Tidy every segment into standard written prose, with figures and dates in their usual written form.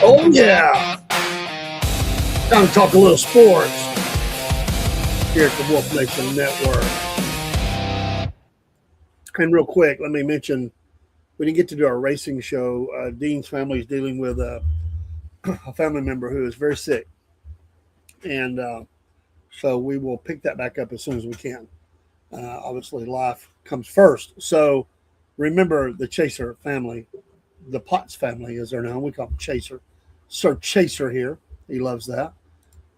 Oh, yeah. Time to talk a little sports here at the Wolf Nation Network. And real quick, let me mention we didn't get to do our racing show. Dean's family is dealing with a family member who is very sick. And so we will pick that back up as soon as we can. Obviously, life comes first. So remember the Chaser family, the Potts family, as they're known. We call him Chaser. Sir Chaser here. He loves that.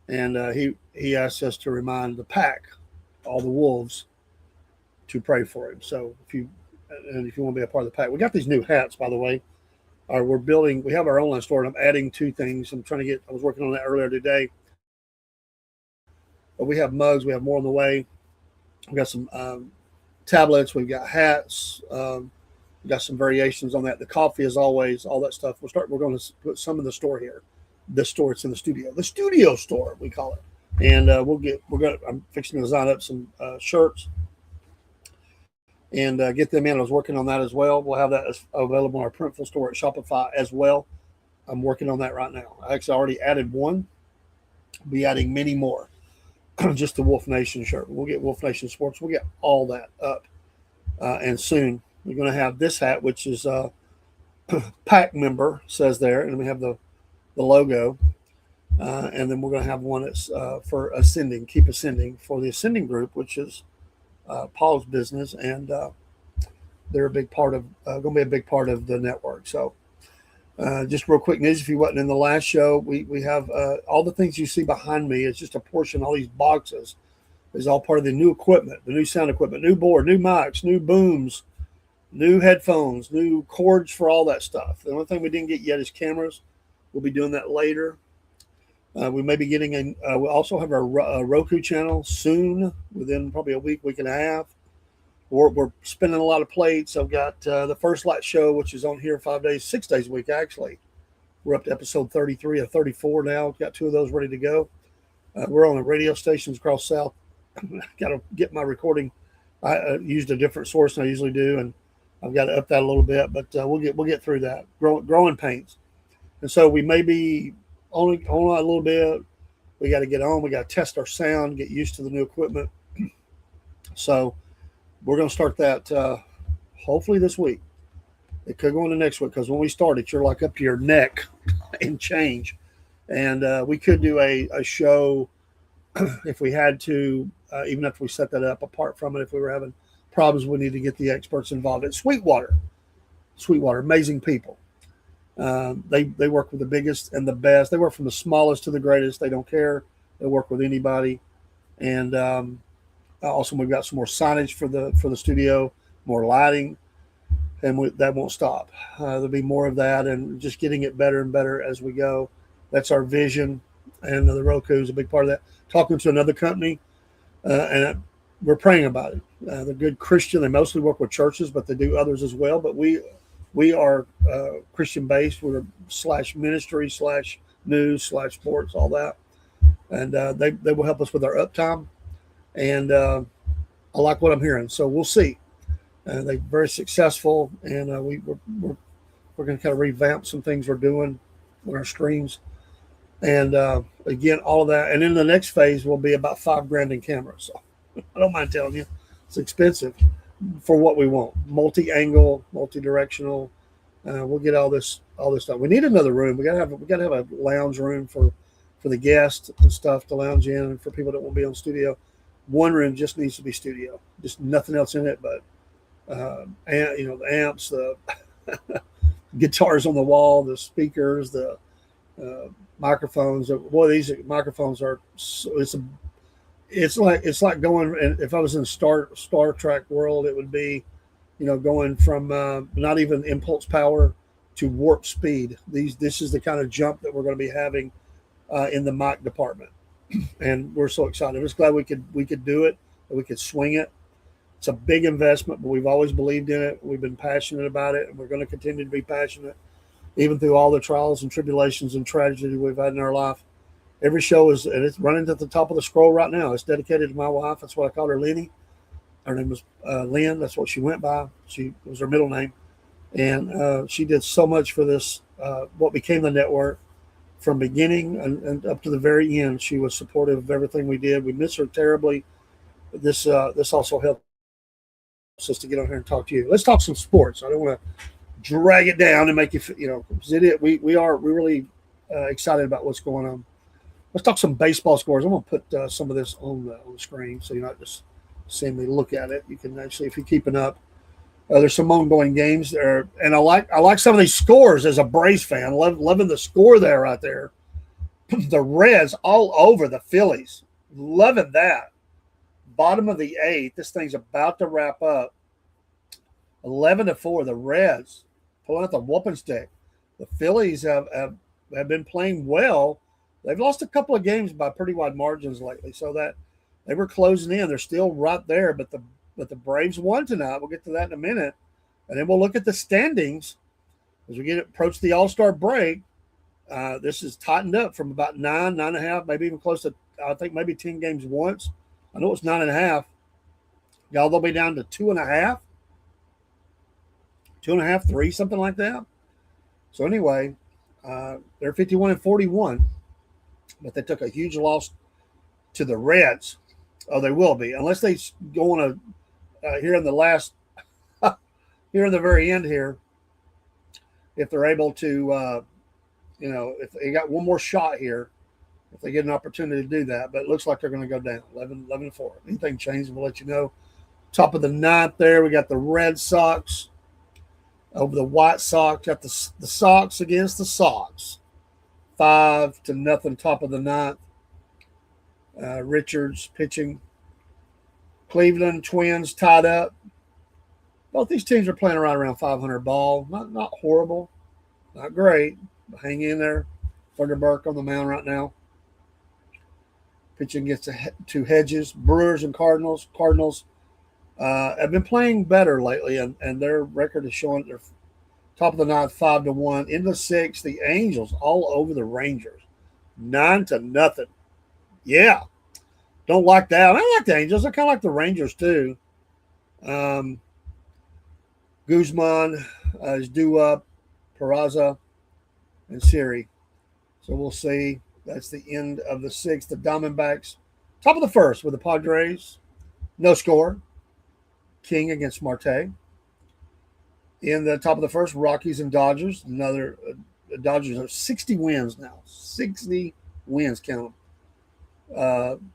And he asked us to remind the pack, all the wolves, to pray for him. So if you want to be a part of the pack, we got these new hats, by the way. We have our online store, and I'm adding two things. I was working on that earlier today. But we have mugs. We have more on the way. We've got some tablets. We've got hats. We've got some variations on that. The coffee, as always, all that stuff. We're going to put some in the store here. The store, it's in the studio store, we call it. And I'm fixing to design up some shirts and get them in. I was working on that as well. We'll have that available in our Printful store at Shopify as well. I'm working on that right now. I actually already added one. I'll be adding many more. Just the Wolf Nation shirt. We'll get Wolf Nation Sports. We'll get all that up. And soon we're going to have this hat, which is pack member, says there. And we have the logo. And then we're going to have one that's for Ascending, Keep Ascending, for the Ascending group, which is Paul's business. And they're going to be a big part of the network. So just real quick news, if you wasn't in the last show, we have all the things you see behind me. It's just a portion, all these boxes is all part of the new equipment, the new sound equipment, new board, new mics, new booms, new headphones, new cords for all that stuff. The only thing we didn't get yet is cameras. We'll be doing that later. We may be getting we'll also have our Roku channel soon, within probably a week and a half. We're spinning a lot of plates. I've got the First Light Show, which is on here 6 days a week, actually. We're up to episode 33 or 34 now. Got 2 of those ready to go. We're on the radio stations across South. Got to get my recording. I used a different source than I usually do, and I've got to up that a little bit, but we'll get through that. Growing pains, and so we may be only a little bit. We got to get on. We got to test our sound, get used to the new equipment. So we're going to start that hopefully this week. It could go into next week because when we start it, you're like up to your neck and change. And we could do a show if we had to, even if we set that up apart from it. If we were having problems, we need to get the experts involved. At Sweetwater, amazing people. They work with the biggest and the best. They work from the smallest to the greatest. They don't care. They work with anybody. And also, we've got some more signage for the studio, more lighting, and that won't stop. There'll be more of that, and just getting it better and better as we go. That's our vision, and the Roku is a big part of that. Talking to another company, and we're praying about it. They're good Christian. They mostly work with churches, but they do others as well. But we are Christian based. We're /ministry /news/sports, all that, and they will help us with our uptime. And I like what I'm hearing, so we'll see. They're very successful, and we're going to kind of revamp some things we're doing on our streams, and again, all of that. And then the next phase will be about $5,000 in cameras. So I don't mind telling you, it's expensive for what we want. Multi-angle, multi-directional. We'll get all this stuff. We need another room. We gotta have a lounge room for the guests and stuff to lounge in, and for people that won't be on studio. One room just needs to be studio, just nothing else in it but the amps, the guitars on the wall, the speakers, the microphones. Boy, these microphones are it's like going. And if I was in Star Trek world, it would be, going from not even impulse power to warp speed. This is the kind of jump that we're going to be having in the mic department. And we're so excited. I'm just glad we could do it, that we could swing it. It's a big investment, but we've always believed in it. We've been passionate about it, and we're going to continue to be passionate, even through all the trials and tribulations and tragedy we've had in our life. Every show and it's running at the top of the scroll right now. It's dedicated to my wife. That's what I called her, Lenny. Her name was Lynn. That's what she went by. She was her middle name, and she did so much for this, what became the network. From beginning and up to the very end, she was supportive of everything we did. We miss her terribly. But this also helps us to get on here and talk to you. Let's talk some sports. I don't want to drag it down and make you, we're really excited about what's going on. Let's talk some baseball scores. I'm going to put some of this on the screen so you're not just seeing me look at it. You can actually, if you're keeping up, there's some ongoing games there, and I like some of these scores as a Braves fan. Loving the score there right there. The Reds all over the Phillies. Loving that. Bottom of the eighth. This thing's about to wrap up. 11-4. The Reds pulling out the whooping stick. The Phillies have been playing well. They've lost a couple of games by pretty wide margins lately, so that they were closing in. They're still right there, but the Braves won tonight. We'll get to that in a minute. And then we'll look at the standings as we approach the All-Star break. This is tightened up from about 9.5, maybe even close to, I think, maybe 10 games once. I know it's 9.5. Y'all, they'll be down to 2.5, 3, something like that. So anyway, they're 51-41, but they took a huge loss to the Reds. Oh, they will be, unless they go on a here in the last, here in the very end here, if they're able to, if they got one more shot here, if they get an opportunity to do that. But it looks like they're going to go down 11-4. Anything changes, we'll let you know. Top of the ninth there, we got the Red Sox over the White Sox. Got the Sox against the Sox. 5-0, top of the ninth. Richards pitching. Cleveland Twins tied up. Both these teams are playing around 500 ball. Not horrible, not great, but hang in there. Thunderberg on the mound right now. Pitching gets to Hedges. Brewers and Cardinals. Cardinals have been playing better lately, and their record is showing they're top of the ninth, 5-1. In the sixth, the Angels all over the Rangers, 9-0. Yeah. Don't like that. I like the Angels. I kind of like the Rangers too. Going Guzman is due up, Peraza, and Siri. So we'll see. That's the end of the sixth. The Diamondbacks, top of the first with the Padres. No score. King against Marte. In the top of the first, Rockies and Dodgers. Another Dodgers have 60 wins now. 60 wins, count them.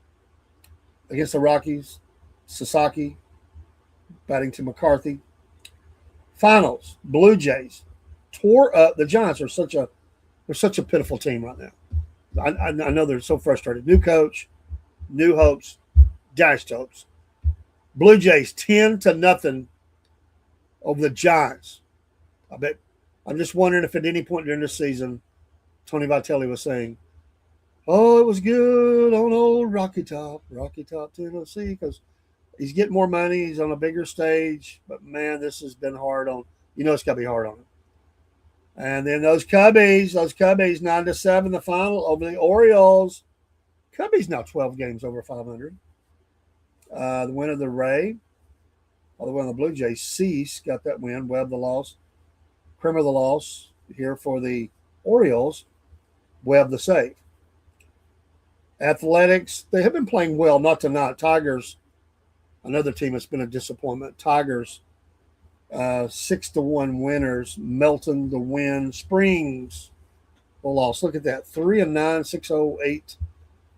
Against the Rockies, Sasaki batting to McCarthy. Finals, Blue Jays tore up. The Giants are such a pitiful team right now. I know they're so frustrated. New coach, new hopes, dashed hopes. Blue Jays 10-0 over the Giants. I bet. I'm just wondering if at any point during the season, Tony Vitelli was saying, "Oh, it was good on old Rocky Top, Tennessee," because he's getting more money. He's on a bigger stage. But, man, this has been hard on – it's got to be hard on him. And then those Cubbies, 9-7, the final over the Orioles. Cubbies now 12 games over 500. The win of the Ray, the win of the Blue Jays. Cease got that win. Webb the loss. Kramer the loss here for the Orioles. Webb the save. Athletics, they have been playing well, not tonight. Tigers, another team that's been a disappointment. Tigers, 6-1 winners. Melton the win. Springs the loss. Look at that, 3-9, 6.08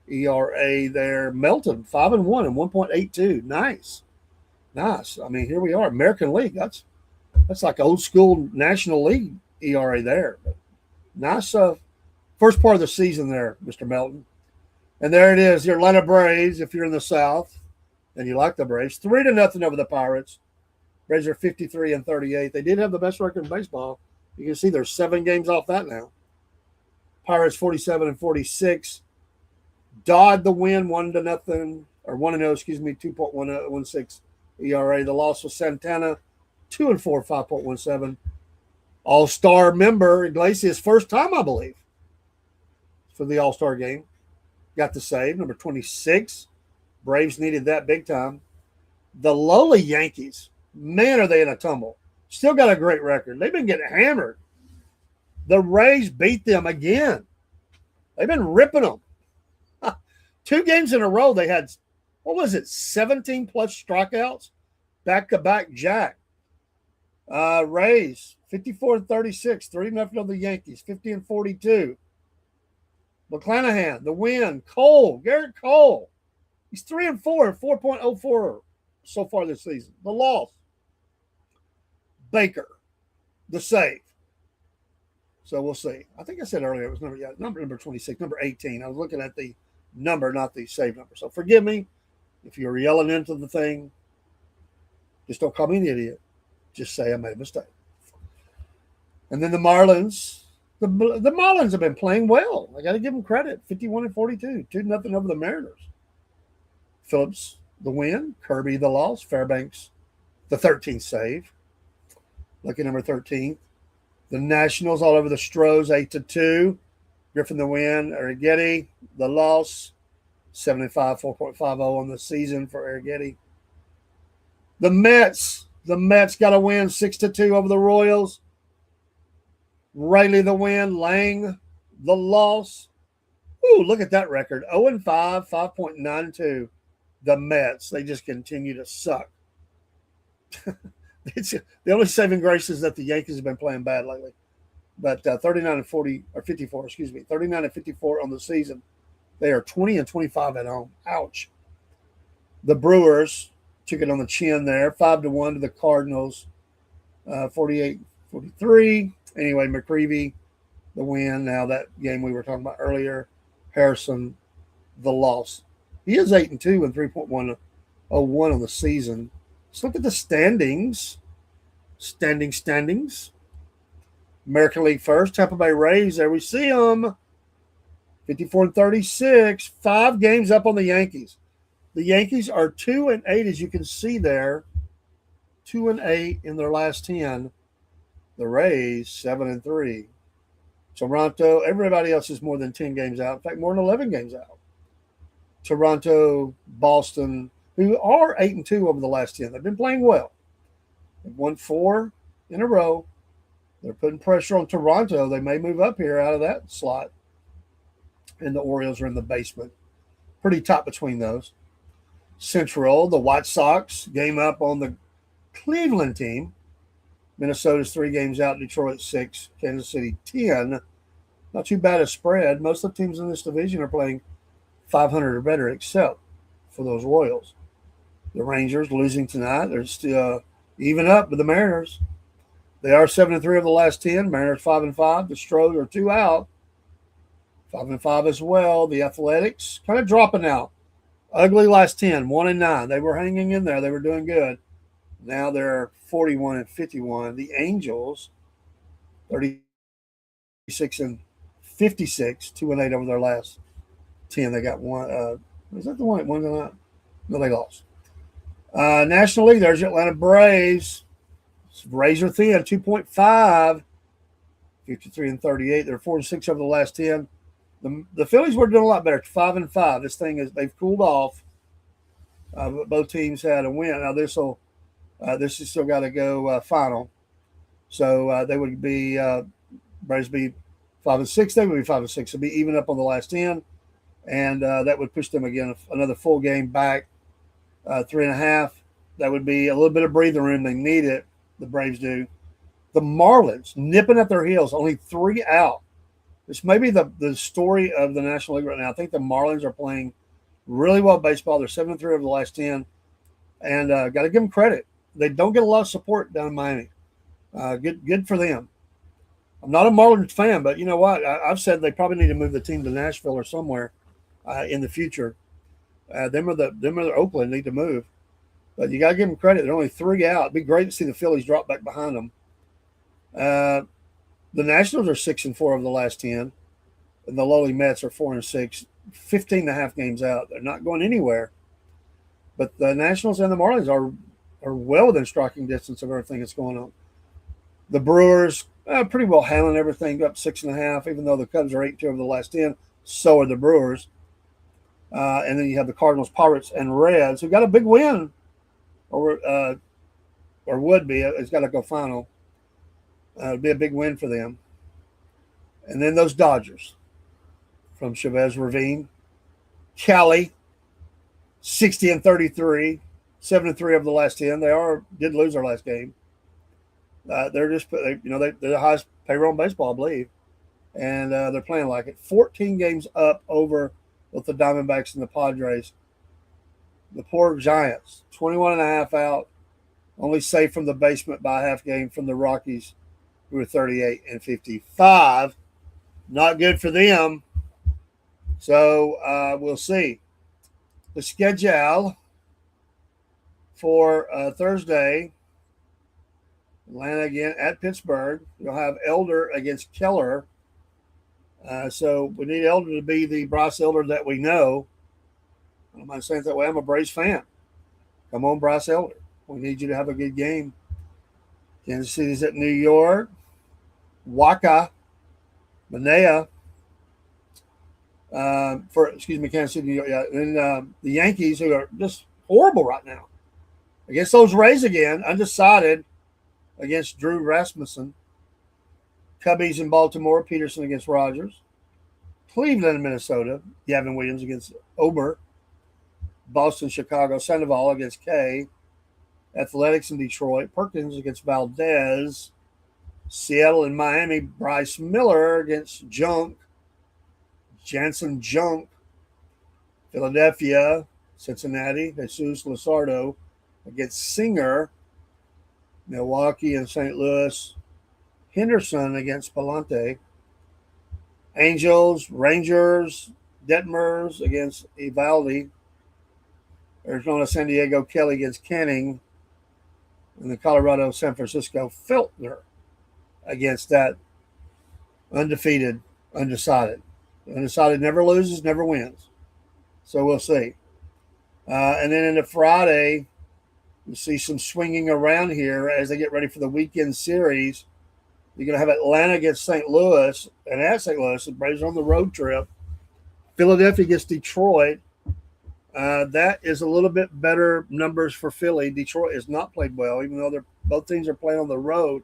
ERA there. Melton 5-1 and 1.82. Nice. I mean, here we are, American League. That's like old school National League ERA there. But nice first part of the season there, Mr. Melton. And there it is, the Atlanta Braves. If you're in the South and you like the Braves, 3-0 over the Pirates. Braves are 53-38. They did have the best record in baseball. You can see they're 7 games off that now. Pirates 47-46. Dodd the win, 1-0, or 1-0, 2.16 ERA. The loss was Santana, 2-4, 5.17. All-Star member Iglesias, first time, I believe, for the All-Star game. Got the save, number 26. Braves needed that big time. The lowly Yankees, man, are they in a tumble. Still got a great record. They've been getting hammered. The Rays beat them again. They've been ripping them. 2 games in a row, they had, 17-plus strikeouts? Back-to-back jack. Rays, 54-36, 3-0 of the Yankees, 50-42. McClanahan, the win. Garrett Cole. He's 3-4, 4.04 so far this season. The loss. Baker, the save. So we'll see. I think I said earlier it was number 26, number 18. I was looking at the number, not the save number. So forgive me if you're yelling into the thing. Just don't call me an idiot. Just say I made a mistake. And then the Marlins. The Marlins have been playing well. I got to give them credit. 51-42, 2-0 over the Mariners. Phillips, the win. Kirby, the loss. Fairbanks, the 13th save. Look at number 13. The Nationals all over the Stros, 8-2. Griffin, the win. Arrighetti, the loss. 75, 4.50 on the season for Arrighetti. The Mets got a win, 6-2 over the Royals. Rayleigh the win, Lang the loss. Ooh, look at that record. 0-5, 5.92. The Mets, they just continue to suck. It's the only saving grace is that the Yankees have been playing bad lately. But 39-40 or 54, 39-54 on the season. They are 20-25 at home. Ouch. The Brewers took it on the chin there, 5-1 to the Cardinals, 48-43. Anyway, McCreevy, the win. Now that game we were talking about earlier, Harrison, the loss. He is 8-2 and 3.101 on the season. Let's look at the standings. Standings. American League first, Tampa Bay Rays. There we see them. 54-36, 5 games up on the Yankees. The Yankees are 2-8, as you can see there. 2-8 in their last 10. The Rays, 7-3. Toronto, everybody else is more than 10 games out. In fact, more than 11 games out. Toronto, Boston, who are 8-2 over the last 10. They've been playing well. They've won 4. in a row. They're putting pressure on Toronto. They may move up here out of that slot. And the Orioles are in the basement. Pretty tight between those. Central, the White Sox game up on the Cleveland team. Minnesota's 3 games out, Detroit 6, Kansas City 10. Not too bad a spread. Most of the teams in this division are playing 500 or better, except for those Royals. The Rangers losing tonight. They're still even up with the Mariners. They are 7-3 of the last 10. Mariners 5-5. The Stros are 2 out. 5-5 as well. The Athletics kind of dropping out. Ugly last 10, 1-9. They were hanging in there. They were doing good. Now they're 41-51. The Angels, 36-56, 2-8 over their last 10. They got one. Was that the one that won tonight? No, they lost. National League, there's the Atlanta Braves. Razor thin, 2.5, 53-38. They're 4-6 over the last 10. The Phillies were doing a lot better, 5-5. This thing is they've cooled off. But both teams had a win. Now this has still got to go final. So they would be Braves be 5-6. They would be 5-6. It'd be even up on the last 10, and that would push them again another full game back, 3.5. That would be a little bit of breathing room. They need it. The Braves do. The Marlins nipping at their heels, only 3 out. This may be the story of the National League right now. I think the Marlins are playing really well baseball. They're 7-3 over the last 10, and got to give them credit. They don't get a lot of support down in Miami. Good for them. I'm not a Marlins fan, but you know what? I've said they probably need to move the team to Nashville or somewhere in the future. Them or the Oakland need to move. But you got to give them credit. They're only 3 out. It'd be great to see the Phillies drop back behind them. The Nationals are 6-4 over the last 10. And the lowly Mets are 4-6, 15.5 games out. They're not going anywhere. But the Nationals and the Marlins are well within striking distance of everything that's going on. The Brewers pretty well handling everything, up 6.5, even though the Cubs are 8-2 over the last 10. So are the Brewers. And then you have the Cardinals, Pirates, and Reds, who got a big win. Or would be. It's got to go final. It'd be a big win for them. And then those Dodgers from Chavez Ravine. Cali, 60-33, 7-3 over the last 10. They did lose their last game. They're the highest payroll in baseball, I believe, and they're playing like it. 14 games up over with the Diamondbacks and the Padres. The poor Giants, 21.5 out, only saved from the basement by a half game from the Rockies, who were 38-55. Not good for them. So we'll see. The schedule for Thursday, Atlanta again at Pittsburgh. You'll have Elder against Keller. So we need Elder to be the Bryce Elder that we know. I don't mind saying it that way. I'm a Braves fan. Come on, Bryce Elder. We need you to have a good game. Kansas City's at New York. Waka, Manea. Kansas City, New York. Yeah. And the Yankees, who are just horrible right now. Against those Rays again, undecided against Drew Rasmussen. Cubbies in Baltimore, Peterson against Rogers. Cleveland and Minnesota, Gavin Williams against Ober. Boston, Chicago, Sandoval against Kay. Athletics in Detroit, Perkins against Valdez. Seattle and Miami, Bryce Miller against Junk. Jansen Junk. Philadelphia, Cincinnati, Jesus Luzardo against Singer. Milwaukee and St. Louis, Henderson against Palante. Angels, Rangers, Detmers against Evaldi. Arizona, San Diego, Kelly against Canning. And the Colorado, San Francisco, Feltner against that undefeated, undecided. Undecided never loses, never wins. So we'll see. And then into Friday, you see some swinging around here as they get ready for the weekend series. You're going to have Atlanta against St. Louis, and at St. Louis, the Braves are on the road trip. Philadelphia against Detroit. That is a little bit better numbers for Philly. Detroit has not played well, even though both teams are playing on the road.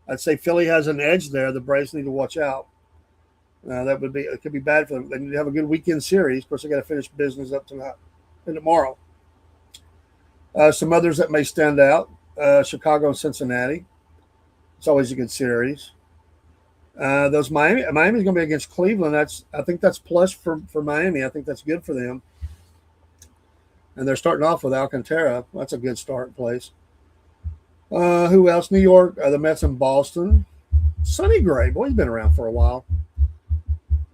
I'd say Philly has an edge there. The Braves need to watch out. It could be bad for them. They need to have a good weekend series. Of course, they got to finish business up tonight and tomorrow. Some others that may stand out: Chicago and Cincinnati. It's always a good series. Those Miami's going to be against Cleveland. I think that's plus for Miami. I think that's good for them. And they're starting off with Alcantara. That's a good start place. Who else? New York, the Mets and Boston. Sonny Gray, boy, he's been around for a while.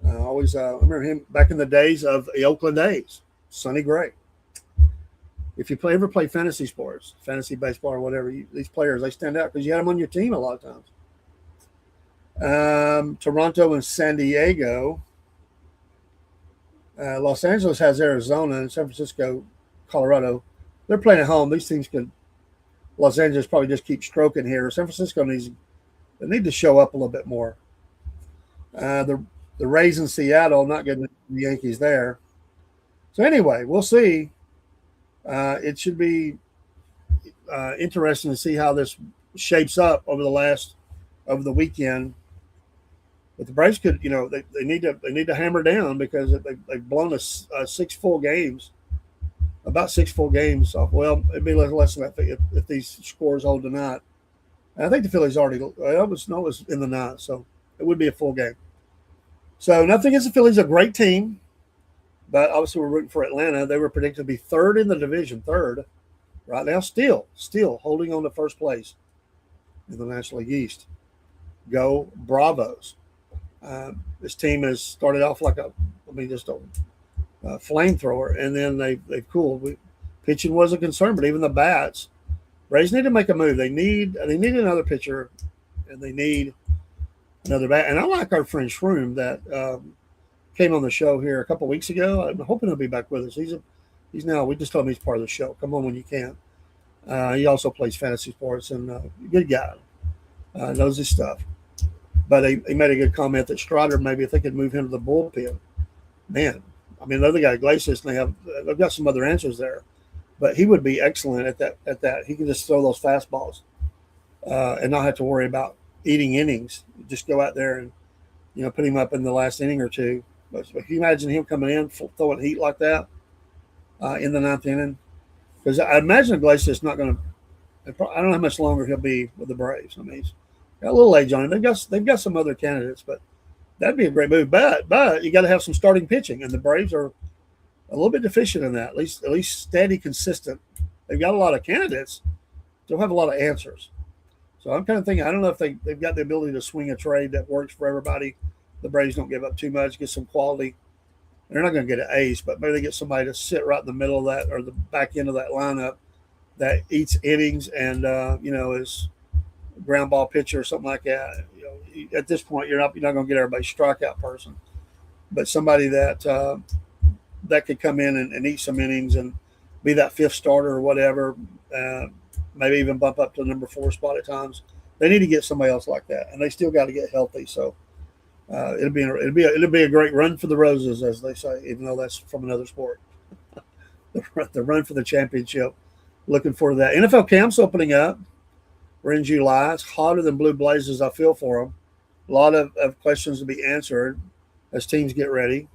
I remember him back in the days of the Oakland A's. Sonny Gray. If you ever play fantasy sports, fantasy baseball or whatever, these players, they stand out because you had them on your team a lot of times. Toronto and San Diego. Los Angeles has Arizona, and San Francisco, Colorado. They're playing at home. These teams could. Los Angeles probably just keep stroking here. San Francisco need to show up a little bit more. The Rays in Seattle, not getting the Yankees there. So anyway, we'll see. It should be interesting to see how this shapes up over the weekend. But the Braves could, they need to hammer down because they've blown about 6 full games off. Well, it'd be less than that if these scores hold tonight. And I think the Phillies already was in the ninth, so it would be a full game. So nothing against the Phillies, a great team, but obviously we're rooting for Atlanta. They were predicted to be third in the division, right now, still holding on to first place in the National League East. Go Bravos! This team has started off like just a flamethrower, and then they've cooled. Pitching was a concern, but even the bats, Rays need to make a move. They need another pitcher, and they need another bat. And I like our friend Shroom that came on the show here a couple weeks ago. I'm hoping he'll be back with us. He's now. We just told him he's part of the show. Come on when you can. He also plays fantasy sports and good guy. Knows his stuff. But he made a good comment that Strider, maybe if they could move him to the bullpen, man. I mean, another guy, Iglesias, and they've got some other answers there, but he would be excellent at that. He can just throw those fastballs and not have to worry about eating innings. Just go out there and put him up in the last inning or two. But if you imagine him coming in throwing heat like that in the ninth inning, because I imagine Iglesias not going to. I don't know how much longer he'll be with the Braves. I mean, he's got a little age on him. They've got some other candidates, but that'd be a great move. But you got to have some starting pitching, and the Braves are a little bit deficient in that. At least steady, consistent. They've got a lot of candidates, don't have a lot of answers. So I'm kind of thinking, I don't know if they've got the ability to swing a trade that works for everybody. The Braves don't give up too much, get some quality. They're not going to get an ace, but maybe they get somebody to sit right in the middle of that or the back end of that lineup that eats innings and is a ground ball pitcher or something like that. At this point, you're not going to get everybody's strikeout person, but somebody that could come in and eat some innings and be that fifth starter or whatever. Maybe even bump up to the number 4 spot at times. They need to get somebody else like that, and they still got to get healthy. So it'll be a great run for the Roses, as they say, even though that's from another sport. The run for the championship. Looking forward to that. NFL camp's opening up. We're in July. It's hotter than blue blazes. I feel for them. A lot of questions to be answered as teams get ready.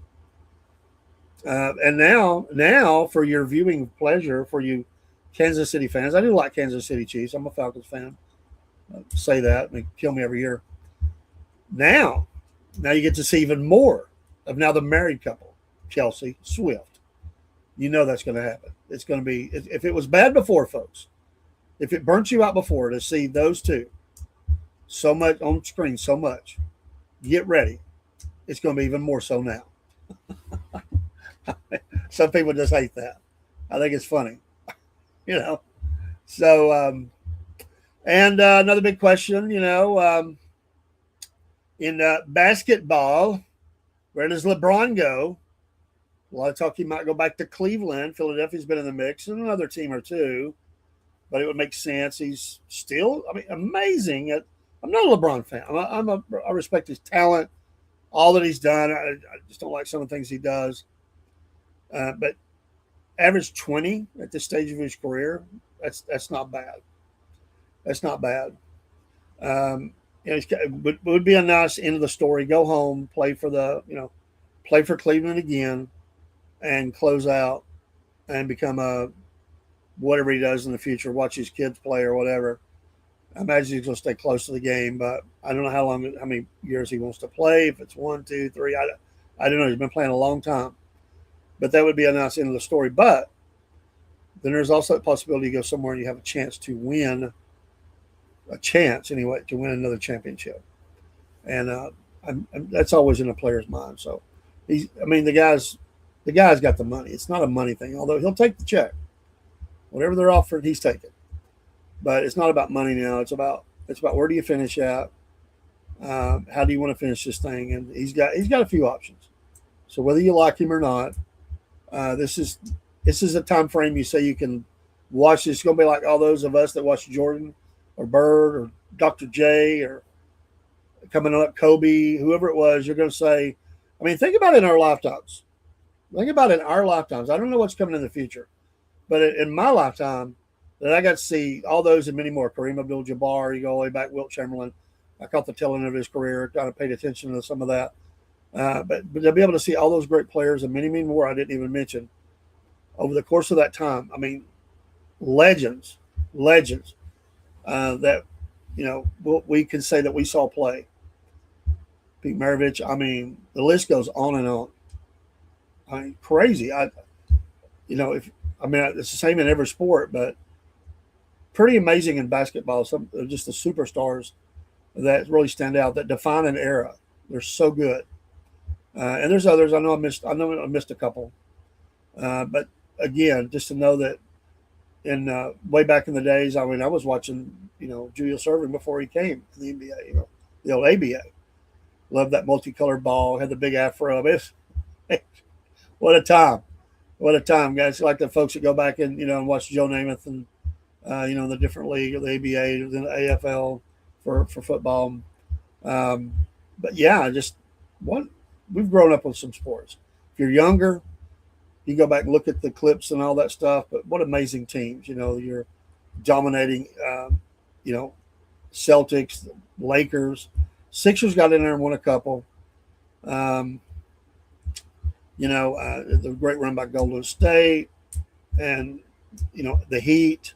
And now for your viewing pleasure, for you Kansas City fans, I do like Kansas City Chiefs. I'm a Falcons fan. Say that. They kill me every year. Now you get to see even more of now the married couple, Chelsea Swift. You know that's going to happen. It's going to be, if it was bad before, folks, if it burnt you out before to see those two so much on screen, so much, get ready. It's going to be even more so now. Some people just hate that. I think it's funny, So, and another big question, in basketball, where does LeBron go? A lot of talk he might go back to Cleveland. Philadelphia's been in the mix, and another team or two, but it would make sense. He's still, amazing. I'm not a LeBron fan. I respect his talent, all that he's done. I just don't like some of the things he does. But average 20 at this stage of his career, that's not bad. That's not bad. it would be a nice end of the story. Go home, play for Cleveland again, and close out and become a whatever he does in the future. Watch his kids play or whatever. I imagine he's going to stay close to the game, but I don't know how many years he wants to play. If it's 1, 2, 3, I don't know. He's been playing a long time, but that would be a nice end of the story. But then there's also the possibility you go somewhere and you have a chance to win, to win another championship, and that's always in a player's mind. So the guy's got the money. It's not a money thing, although he'll take the check, whatever they're offering, he's taking. But it's not about money now. It's about where do you finish at? How do you want to finish this thing? And he's got a few options. So whether you like him or not, this is a time frame you say you can watch. It's going to be like all those of us that watch Jordan or Bird or Dr. J or coming up Kobe, whoever it was. You're going to say, think about it in our lifetimes. Think about it in our lifetimes. I don't know what's coming in the future, but in my lifetime, that I got to see all those and many more. Kareem Abdul-Jabbar, you go all the way back, Wilt Chamberlain. I caught the tail end of his career, kind of paid attention to some of that. But to be able to see all those great players and many, many more I didn't even mention over the course of that time. Legends that, we can say that we saw play. Pete Maravich, the list goes on and on. Crazy. It's the same in every sport, but pretty amazing in basketball. Some just the superstars that really stand out, that define an era. They're so good. And there's others. I know I missed a couple. But again, just to know that in way back in the days, I was watching, Julius Erving before he came to the NBA, the old ABA. Loved that multicolored ball, had the big afro. What a time. What a time, guys. Like the folks that go back and watch Joe Namath and, the different league, the ABA, the AFL for football. But yeah, we've grown up with some sports. If you're younger, you go back and look at the clips and all that stuff. But what amazing teams! You're dominating. Celtics, Lakers, Sixers got in there and won a couple. The great run by Golden State, and the Heat.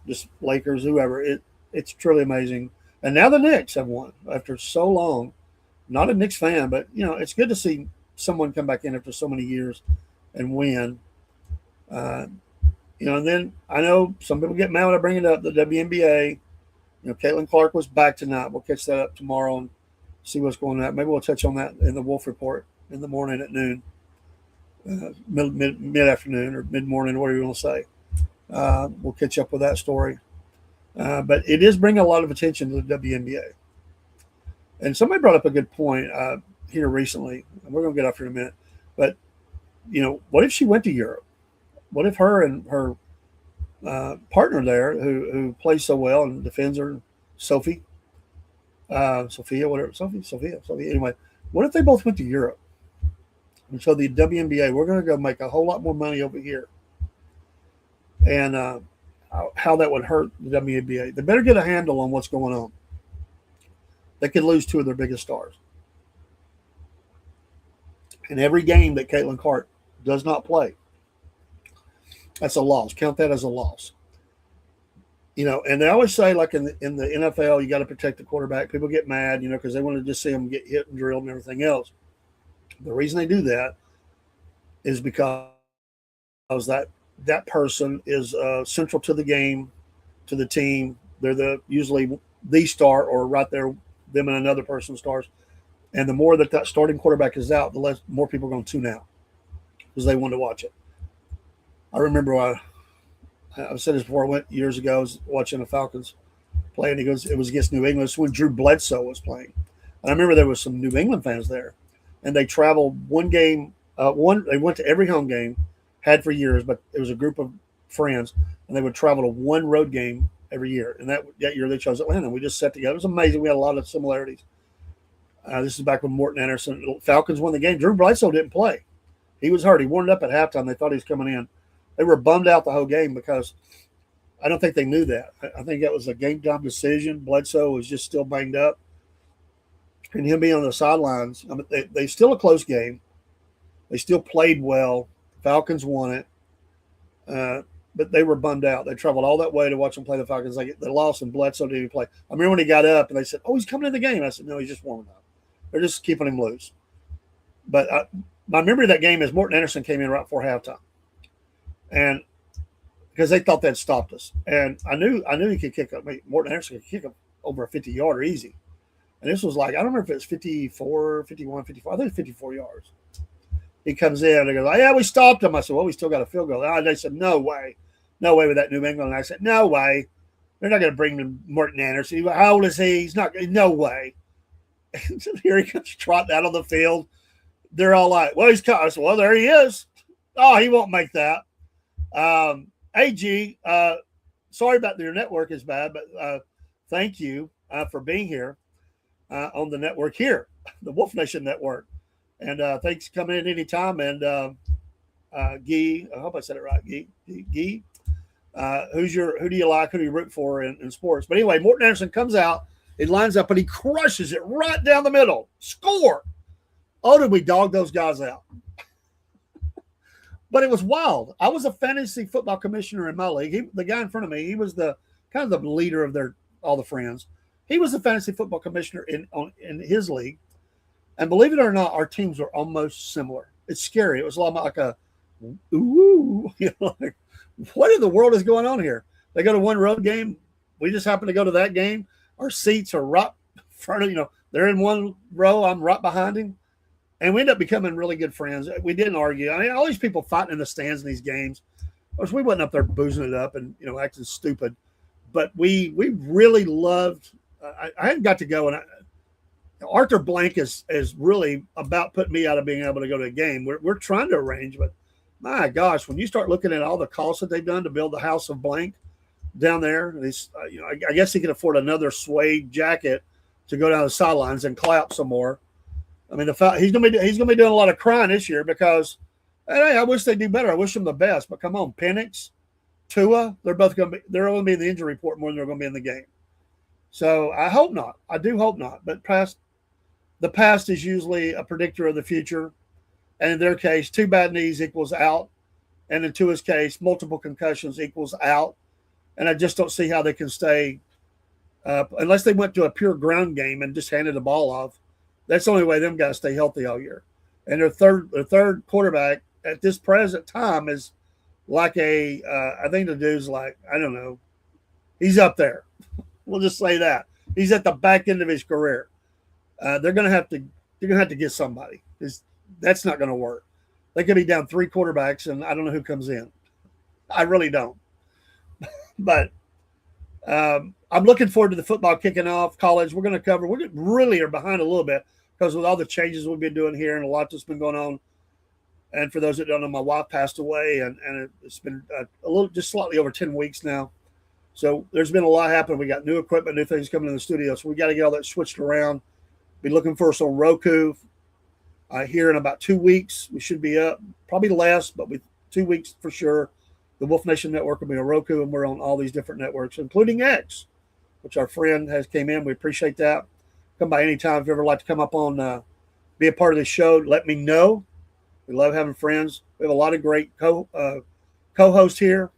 Just Lakers, whoever. It's truly amazing. And now the Knicks have won after so long. Not a Knicks fan, but it's good to see someone come back in after so many years and win. And then I know some people get mad when I bring it up. The WNBA, Caitlin Clark was back tonight. We'll catch that up tomorrow and see what's going on. Maybe we'll touch on that in the Wolf Report in the morning at noon, mid afternoon or mid morning, whatever you want to say. We'll catch up with that story. But it is bringing a lot of attention to the WNBA. And somebody brought up a good point here recently. We're going to get off here in a minute. But, what if she went to Europe? What if her and her partner there, who plays so well and defends her, Sophia. Anyway, what if they both went to Europe? And so the WNBA, we're going to go make a whole lot more money over here. And how that would hurt the WNBA. They better get a handle on what's going on. They could lose two of their biggest stars. And every game that Caitlin Clark does not play, that's a loss. Count that as a loss. And they always say, like in the NFL, you got to protect the quarterback. People get mad, because they want to just see them get hit and drilled and everything else. The reason they do that is because that person is central to the game, to the team. They're usually the star, or right there, them and another person stars. And the more that starting quarterback is out, the more people are going to tune out because they want to watch it. I remember I've said this before. I went years ago. I was watching the Falcons play, and it was against New England. It's when Drew Bledsoe was playing. And I remember there was some New England fans there, and they traveled one game. They went to every home game, had for years, but it was a group of friends, and they would travel to one road game every year. And that year they chose Atlanta. We just sat together. It was amazing. We had a lot of similarities. This is back when Morton Anderson, Falcons won the game. Drew Bledsoe didn't play. He was hurt. He warmed up at halftime. They thought he was coming in. They were bummed out the whole game because I don't think they knew that. I think that was a game time decision. Bledsoe was just still banged up, and him being on the sidelines. I mean, they still a close game. They still played well. Falcons won it, but they were bummed out. They traveled all that way to watch them play the Falcons. They lost, and Bledsoe didn't even play. I remember when he got up, and they said, "Oh, he's coming in the game." I said, "No, he's just warming up. They're just keeping him loose." But my memory of that game is Morton Anderson came in right before halftime, and because they thought they'd stopped us, and I knew he could kick up. Morton Anderson could kick up over a 50-yarder easy, and this was like, I don't remember if it was 54, 51, 54. I think it's 54 yards. He comes in and he goes, "Oh, yeah, we stopped him." I said, "Well, we still got a field goal." And they said, "No way with that New England." And I said, "No way. They're not going to bring in Morton Anderson. How old is he? He's not. No way." So here he comes trotting out on the field. They're all like, "Well, he's coming." I said, "Well, there he is." "Oh, he won't make that." AG, sorry about your network is bad, but thank you for being here on the network here, the Wolf Nation Network. And thanks for coming in anytime. And Guy, I hope I said it right, Guy. Who do you like? Who do you root for in sports? But anyway, Morton Anderson comes out, he lines up, and he crushes it right down the middle. Score! Oh, did we dog those guys out? But it was wild. I was a fantasy football commissioner in my league. The guy in front of me, he was the kind of the leader of all the friends. He was the fantasy football commissioner in his league. And believe it or not, our teams were almost similar. It's scary. It was a lot like a, ooh, like, what in the world is going on here? They go to one road game. We just happen to go to that game. Our seats are right in front of, they're in one row. I'm right behind him. And we end up becoming really good friends. We didn't argue. I mean, all these people fighting in the stands in these games. Of course, we wasn't up there boozing it up and, acting stupid. But we really loved I hadn't got to go. And Arthur Blank is really about putting me out of being able to go to a game. We're trying to arrange, but my gosh, when you start looking at all the costs that they've done to build the House of Blank down there, I guess he can afford another suede jacket to go down the sidelines and clap some more. I mean, he's gonna be doing a lot of crying this year because, hey, I wish they do better. I wish them the best. But come on, Penix, Tua, they're only gonna be in the injury report more than they're gonna be in the game. So I hope not. I do hope not. But the past is usually a predictor of the future, and in their case, 2 bad knees equals out, and in Tua's case, multiple concussions equals out. And I just don't see how they can stay unless they went to a pure ground game and just handed the ball off. That's the only way them guys stay healthy all year. And their third quarterback at this present time is like I think the dude's like, I don't know. He's up there. We'll just say that. He's at the back end of his career. They're gonna have to get somebody. That's not gonna work. They could be down 3 quarterbacks, and I don't know who comes in. I really don't. But I'm looking forward to the football kicking off. College, we're going to cover. We really are behind a little bit because with all the changes we've been doing here and a lot that's been going on. And for those that don't know, my wife passed away, and it's been just slightly over 10 weeks now. So there's been a lot happening. We got new equipment, new things coming in the studio. So we got to get all that switched around. Be looking for us on Roku here in about 2 weeks. We should be up, probably less, but with 2 weeks for sure. The Wolf Nation Network will be on Roku, and we're on all these different networks, including X, which our friend has came in. We appreciate that. Come by anytime if you ever like to come up on, be a part of this show. Let me know. We love having friends. We have a lot of great co-hosts here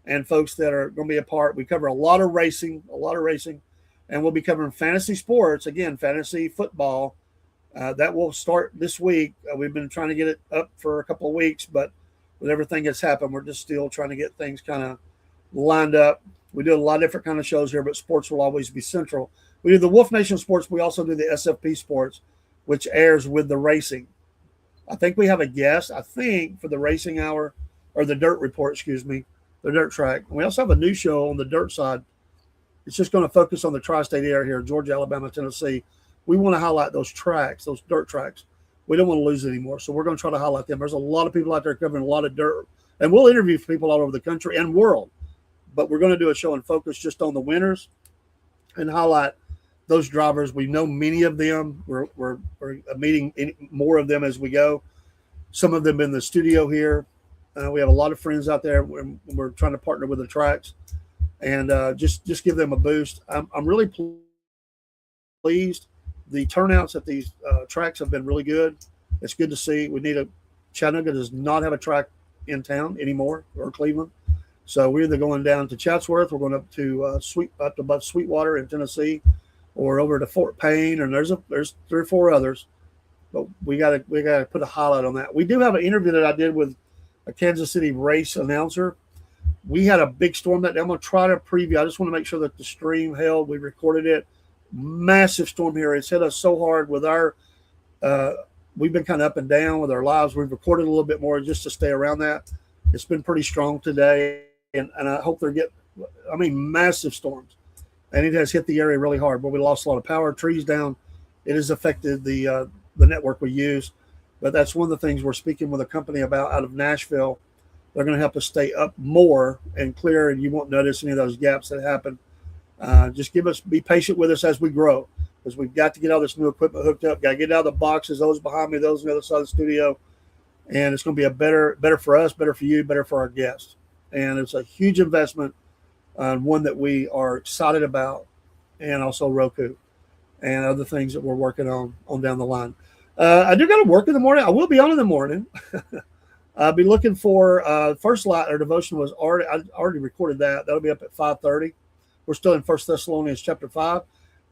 and folks that are going to be a part. We cover a lot of racing, and we'll be covering fantasy sports, again, fantasy football. That will start this week. We've been trying to get it up for a couple of weeks, but with everything that's happened, we're just still trying to get things kind of lined up. We do a lot of different kind of shows here, but sports will always be central. We do the Wolf Nation Sports. We also do the SFP Sports, which airs with the racing. I think we have a guest, for the racing hour, or the dirt report, the dirt track. And we also have a new show on the dirt side. It's just going to focus on the tri-state area here, Georgia, Alabama, Tennessee. We want to highlight those tracks, those dirt tracks. We don't want to lose anymore, so we're going to try to highlight them. There's a lot of people out there covering a lot of dirt, and we'll interview people all over the country and world. But we're going to do a show and focus just on the winners and highlight those drivers. We know many of them. We're meeting more of them as we go. Some of them in the studio here. We have a lot of friends out there. We're trying to partner with the tracks. and just give them a boost. I'm really pleased. The turnouts at these tracks have been really good. It's good to see. Chattanooga does not have a track in town anymore, or Cleveland. So we're either going down to Chatsworth, we're going up to up above Sweetwater in Tennessee, or over to Fort Payne, and there's 3 or 4 others. But we gotta put a highlight on that. We do have an interview that I did with a Kansas City race announcer. We had a big storm that day. I'm going to try to preview. I just want to make sure that the stream held. We recorded it. Massive storm here. It's hit us so hard with our we've been kind of up and down with our lives. We've recorded a little bit more just to stay around that. It's been pretty strong today, and I hope massive storms. And it has hit the area really hard, but we lost a lot of power, trees down. It has affected the network we use. But that's one of the things we're speaking with a company about out of Nashville. They're going to help us stay up more and clear, and you won't notice any of those gaps that happen. Just be patient with us as we grow, because we've got to get all this new equipment hooked up. Got to get out of the boxes, those behind me, those on the other side of the studio, and it's going to be a better for us, better for you, better for our guests. And it's a huge investment, one that we are excited about, and also Roku and other things that we're working on down the line. I do got to work in the morning. I will be on in the morning. I'll be looking for first light. Our devotion was I already recorded that. That'll be up at 5:30. We're still in 1 Thessalonians chapter 5.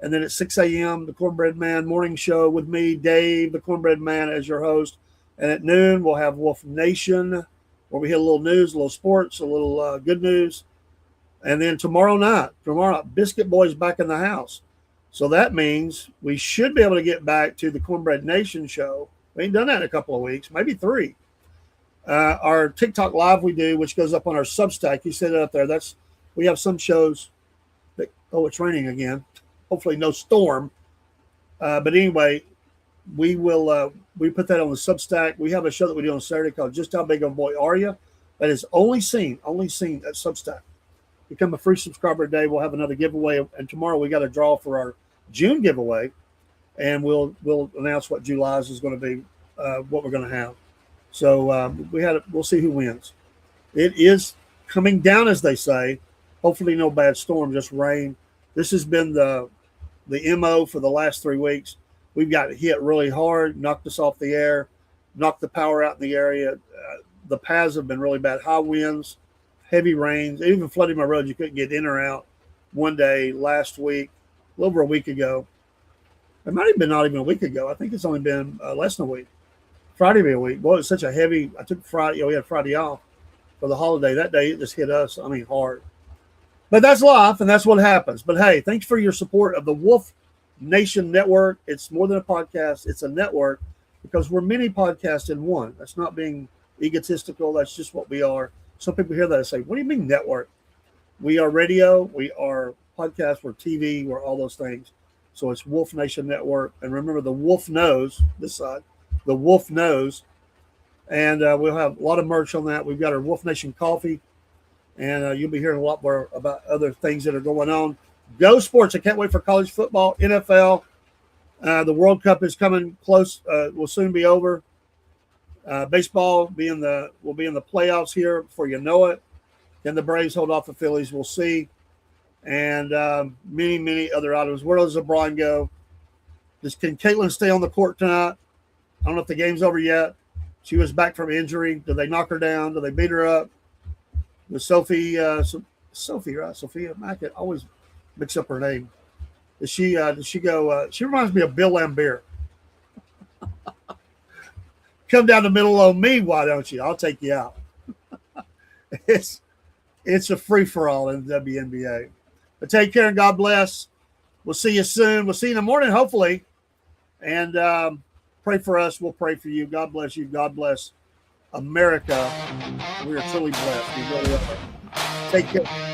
And then at 6 a.m., the Cornbread Man morning show with me, Dave, the Cornbread Man, as your host. And at noon, we'll have Wolf Nation, where we hit a little news, a little sports, a little good news. And then tomorrow night, Biscuit Boy's back in the house. So that means we should be able to get back to the Cornbread Nation show. We ain't done that in a couple of weeks, maybe 3. Our TikTok live we do, which goes up on our Substack. You set it up there. We have some shows that, it's raining again. Hopefully no storm. But anyway, we put that on the Substack. We have a show that we do on Saturday called Just How Big of a Boy Are You? That is only seen at Substack. Become a free subscriber today. We'll have another giveaway. And tomorrow we got a draw for our June giveaway. And we'll announce what July's is going to be, what we're going to have. So we'll see who wins. It is coming down, as they say. Hopefully no bad storm, just rain. This has been the MO for the last 3 weeks. We've got hit really hard, knocked us off the air, knocked the power out in the area. The paths have been really bad. High winds, heavy rains, even flooding my road. You couldn't get in or out one day last week, a little over a week ago. It might have been not even a week ago. I think it's only been less than a week. Friday be a week. Boy, it was such a heavy. I took Friday. We had Friday off for the holiday. That day it just hit us. Hard. But that's life, and that's what happens. But hey, thanks for your support of the Wolf Nation Network. It's more than a podcast; it's a network, because we're many podcasts in one. That's not being egotistical. That's just what we are. Some people hear that and say, "What do you mean network?" We are radio. We are podcast. We're TV. We're all those things. So it's Wolf Nation Network. And remember, the Wolf knows this side. The Wolf knows, and we'll have a lot of merch on that. We've got our Wolf Nation coffee, and you'll be hearing a lot more about other things that are going on. Go sports! I can't wait for college football, NFL. The World Cup is coming close. Will soon be over. Baseball will be in the playoffs here before you know it. Can the Braves hold off the Phillies? We'll see. And many other items. Where does LeBron go? Can Caitlin stay on the court tonight? I don't know if the game's over yet. She was back from injury. Did they knock her down? Did they beat her up? Was Sophie, right? Sophia Mackett. Always mix up her name. Does she go? She reminds me of Bill Lambert. Come down the middle on me, why don't you? I'll take you out. It's a free-for-all in the WNBA. But take care and God bless. We'll see you soon. We'll see you in the morning, hopefully. And pray for us. We'll pray for you. God bless you. God bless America. We are truly blessed. We really are. Take care.